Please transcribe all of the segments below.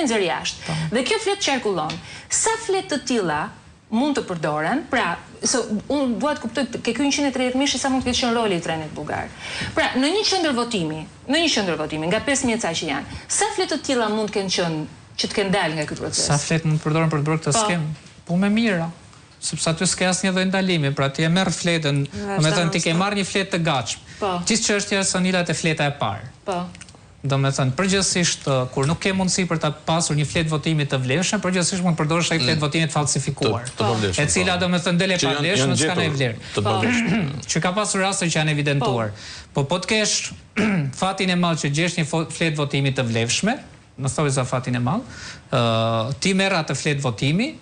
i nxjerr jashtë. Dhe kjo flet qarkullon. Sa flet të tilla mund të përdoren, pra, unë dua të kuptoj ke ky 130.000 sa mund të ketë qenë roli i trenit bullgar. Pra, në një qendër votimi, nga 5.000 ca që janë, sa flet të tilla mund të kenë qenë që të kenë dalë nga ky proces? Sa flet mund të përdoren për të bërë këtë skem? Po me mira. Sepse aty s'ka asnjë lloj ndalimi, pra ti e merr fletën, domethënë ti ke marrë një fletë të gatshme. Gjithë çështja e Sonilat e fleta e parë. Po. Domethënë përgjithsisht kur nuk ke mundësi për ta pasur një fletë votimi të vlefshme, përgjithsisht mund të përdorësh ai fletë votimi të falsifikuar. E cila domethënë del e pa vlefshme, s'ka ne vlerë. Që ka pasur raste që janë evidentuar. Po të kesh fatin e madh që gjesh një fletë votimi të vlefshme, në thojë za fatin e madh, ti merr atë fletë votimi,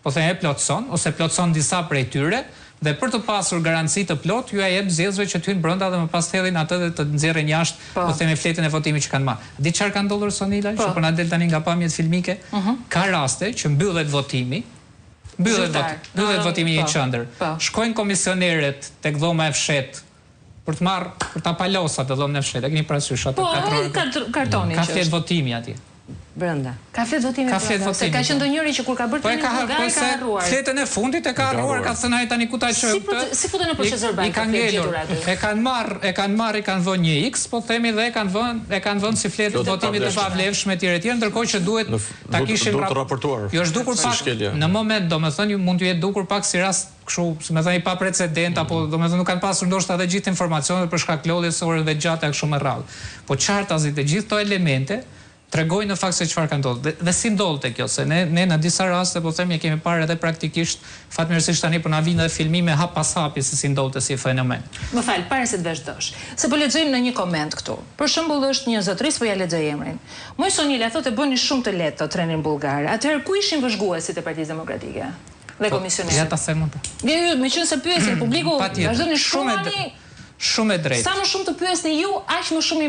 po thënë e plotson ose plotson disa prej tyre dhe për të pasur garanci të plot ju ja jep zgjedhësve që të hyjnë brenda dhe më pas thellin atë dhe të nxjerrin jashtë po themi fletën e votimit që kanë marrë. Di çfarë ka ndodhur Sonila, që po na del tani nga pamjet filmike, ka raste që mbyllet votimi, mbyllet votimi në një qendër. Shkojnë komisionerët tek dhoma e fshet për të marrë për ta palosur atë dhomën e fshet. E keni parasysh atë kartoni ka fletë votimi atje. Brenda. Ka fletë votimi brenda. Se ka qenë ndonjëri që kur ka bërë trenin bullgar ka harruar. Fletën e fundit e ka harruar, ka thënë ai tani ku ta çojë këtë. Si futen në proces verbal? I kanë marrë vënë një X, po themi dhe e kanë vënë si fletë votimi të pavlefshme etj, ndërkohë që duhet ta kishin raportuar. Jo është dukur pak në moment, domethënë mund të jetë dukur pak si rast kështu, me thënë pa precedent apo domethënë nuk kanë pasur ndoshta edhe gjithë informacionet për shkak lodhjes së orëve gjata kështu me radhë. Po qartazi të gjithë këto elemente tregojnë në fakt se çfarë ka ndodhur. Dhe si ndodhte kjo, se ne në disa raste po themi e kemi parë edhe praktikisht, fatmirësisht tani po na vinë edhe filmime hap pas hapi se si ndodhte si fenomen. Më fal, para se të vazhdosh. Se po lexojmë në një koment këtu. Për shembull është një zotëris, po ja lexoj emrin. Moj Sonila thotë bëni shumë të lehtë trenin bullgar. Atëherë ku ishin vëzhguesit e Partisë Demokratike? Dhe komisionerët. Ja ta them unë. Jo, meqense pyesni publiku, vazhdoni shkruani. Shumë e drejtë. Sa më shumë të pyesni ju, aq më shumë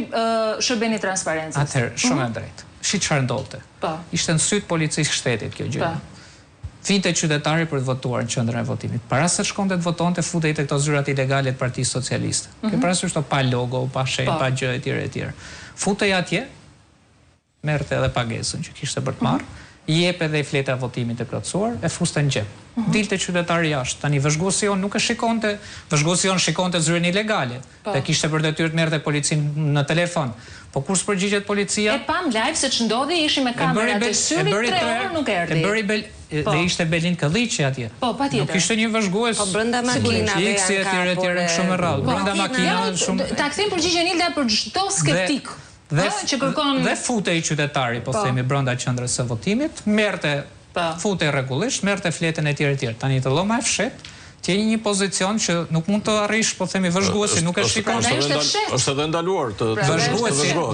shërbeni transparencës. Atëherë, shumë e drejtë. Shi çfarë ndodhte? Po. Ishte në syt policisë shtetit kjo gjë. Vinte qytetari për të votuar në qendrën e votimit. Para se të shkonte të votonte, futej te këto zyrat ilegale të Partisë Socialiste. Ke parasysh to pa logo, pa shenjë, pa gjë etj. Futej atje, merrte edhe pagesën që kishte për të marrë, i jep edhe fleta e votimit e plotësuar, e fuste në xhep. Dilte qytetari jashtë. Tani vëzhguesi jon nuk e shikonte, vëzhguesi jon shikonte zyrën ilegale. Dhe kishte për detyrë të merrte policinë në telefon. Po kur s'përgjigjet policia? E pam live se ç'ndodhi, ishim me kamerat e syrit 3 orë nuk erdhi. E bëri dhe ishte Belin Këlliçi atje. Po, patjetër. Nuk ishte një vëzhgues. Po brenda makinave janë etj shumë rrallë. Brenda makinave shumë. Ta kthejmë përgjigjen Ilda për çdo skeptik. Dhe futej qytetari, po themi, brenda qendrës së votimit, merrte futej rregullisht, merrte fletën etj. Tani të lloma e fshet, ti je në një pozicion që nuk mund të arrish, po themi, vëzhguesi nuk e shikon. Është edhe ndaluar të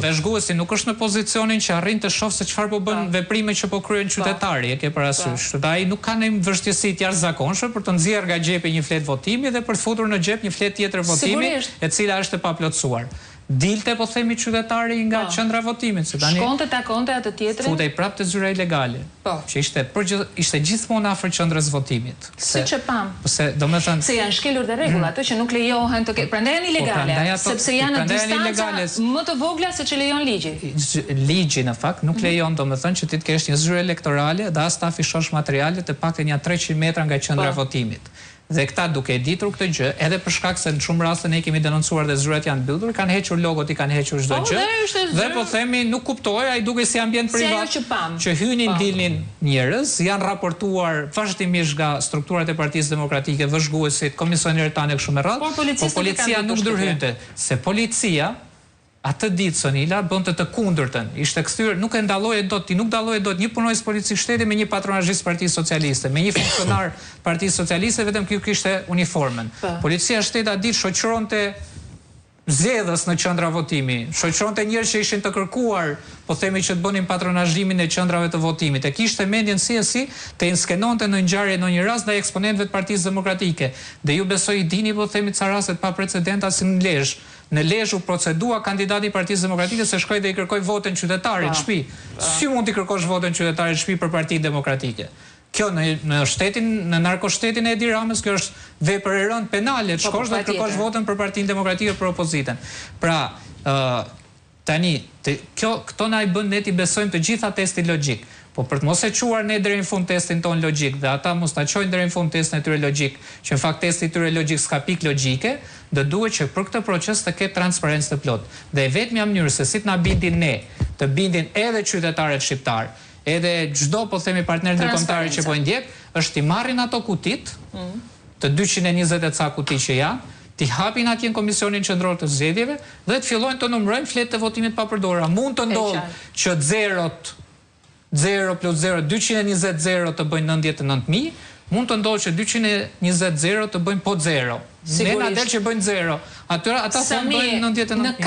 vëzhguesi nuk është në pozicionin që arrin të shohë se çfarë po bën veprime që po kryen qytetari, e ke parasysh. Dhe ai nuk ka ndonjë vështirësi të jashtëzakonshme për të nxjerrë nga xhepi një fletë votimi dhe për të futur në xhep një fletë tjetër votimi, e cila është e paplotësuar. Dilte po themi qytetari nga qendra e votimit, se tani shkonte takonte atë tjetrin. Futej prapë te zyra ilegale. Që ishte gjithmonë afër qendrës votimit. Siç e pam. Se domethënë se janë shkelur dhe rregulla ato që nuk lejohen të prandaj janë ilegale, sepse janë në distanca më të vogla se që lejon ligji. Ligji në fakt nuk lejon domethënë që ti të kesh një zyrë elektorale dhe as ta afishosh materiale të paktën ja 300 metra nga qendra e votimit. Dhe këta duke ditur këtë gjë, edhe për shkak se në shumë raste ne kemi denoncuar dhe zyrat janë mbyllur, kanë hequr logot, i kanë hequr çdo gjë. Dhe po themi nuk kuptoj, ai duke si ambient privat që hynin dilnin njerëz, janë raportuar vazhdimisht nga strukturat e Partisë Demokratike, vëzhguesit, komisionerët tanë kështu me radhë. Po policia nuk ndërhynte, se policia atë ditë Sonila bënte të kundërtën. Ishte kthyer, nuk e ndalloje dot, ti nuk dalloje dot një punonjës policisë shteti me një patronazhist Partisë Socialiste, me një funksionar Partisë Socialiste, vetëm ky kishte uniformën. Policia shteti atë ditë shoqëronte zgjedhës në qendra votimi, shoqëronte njerëz që ishin të kërkuar, po themi që të bënin patronazhimin e qendrave të votimit. E kishte mendjen si të inskenonte në ngjarje në një rast ndaj eksponentëve të Partisë Demokratike. Dhe ju besoj i dini, po themi ca raste pa precedenta si në Lezhë. Në Lezhë u procedua kandidati i Partisë Demokratike se shkoi dhe i kërkoi votën qytetarit në shtëpi. Si mund t'i kërkosh votën qytetarit në shtëpi për Partinë Demokratike? Kjo në shtetin, në narkoshtetin e Edi Ramës, kjo është vepër e rëndë penale, të shkosh dhe të kërkosh votën për Partinë Demokratike për opozitën. Pra, Tani, këto na I bën ne t'i besojmë të gjitha testi logjik. Po për të mos e quar ne deri në fund testin ton logjik dhe ata mos ta çojnë deri në fund testin e tyre logjik, që në fakt testi I tyre logjik s'ka pikë logjike, do duhet që për këtë proces të ketë transparencë të plot. Dhe vetmja mënyrë se si të na bindin ne, të bindin edhe qytetarët shqiptar, edhe çdo po themi partner ndërkombëtar që po I ndjek, është t'i marrin ato kutit, të 220 e ca kuti që janë, t'i hapin atje në Komisionin Qendror të Zgjedhjeve dhe të fillojnë të numërojnë fletë të votimit pa përdorura. Mund të ndodhë që 0 plus 0, 220 0 të bëjnë 99.000, mund të ndodhë që 220 0 të bëjnë po 0. Ne na del që bëjnë 0. Ata thonë bëjnë 99.000.